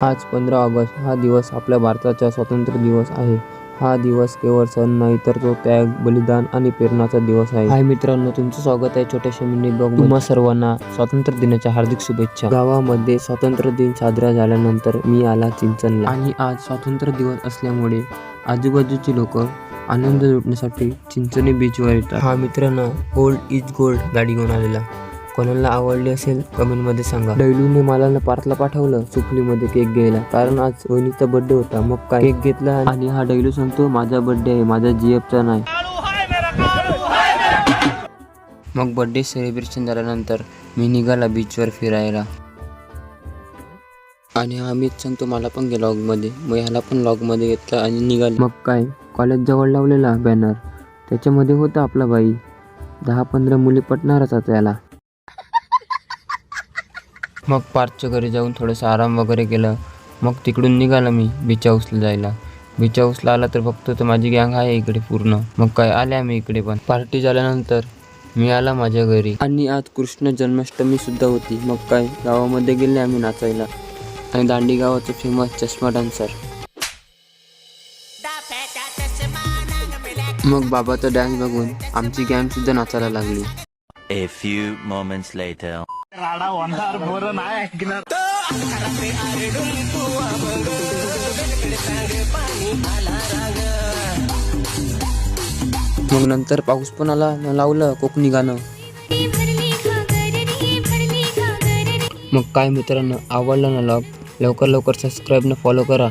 आज 15 ऑगस्ट हा दिवस आपल्या भारताचा स्वातंत्र्य दिवस आहे. हा दिवस केवळ सण नाही तर तो त्याग, बलिदान आणि प्रेरणाचा दिवस आहे. हाय मित्रांनो, तुमचं स्वागत आहे छोट्याशा मिनी ब्लॉग. तुम्हा सर्वांना स्वातंत्र्य दिनाच्या हार्दिक शुभेच्छा. गावामध्ये स्वातंत्र्य दिन साजरा झाल्यानंतर मी आला चिंचणला आणि आज स्वातंत्र्य दिवस असल्यामुळे आजूबाजूची लोक आनंद लुटण्यासाठी चिंचणी बीचवर येतात. हा मित्रांनो, ओल्ड इज गोल्ड गाडी घेऊन आलेला. कोणाला आवडली असेल कमेंटमध्ये सांगा. डैलूने मला पार्कला पाठवलं सुफलीमध्ये केक घ्यायला, कारण आज वहिनीचा बर्थडे होता. मग काय केक घेतला आणि हा डैलू सांगतो माझा बर्थडे आहे, माझा जीएफचा नाही. मग बर्थडे सेलिब्रेशन झाल्यानंतर मी निघाला बीचवर फिरायला आणि हा मीच सांगतो मला पण घे लॉगमध्ये. मग ह्याला पण लॉगमध्ये घेतलं आणि निघाल. मग काय कॉलेज जवळ लावलेला बॅनर, त्याच्यामध्ये होता आपला बाई. 10-15 मुली पटणारच आता याला. मग पार्कच्या घरी जाऊन थोडंसं आराम वगैरे केलं. मग तिकडून निघाला मी बीच हाऊसला जायला. बीच हाऊसला आला तर फक्त तर माझी गँग आहे इकडे पूर्ण. मग काय आले आम्ही इकडे पण. पार्टी झाल्यानंतर मी आला माझ्या घरी आणि आज कृष्ण जन्माष्टमी सुद्धा होती. मग काय गावामध्ये गेले आम्ही नाचायला आणि दांडी गावाचं फेमस चष्मा डान्सर. मग बाबाचा डान्स बघून आमची गँग सुद्धा नाचायला लागली. A few moments later. मग नंतर पाऊस पण आला, लावलं कोकणी गाणं. मग काय मित्रांनो, आवडलं ना लॉग? लवकर सबस्क्राईब न फॉलो करा.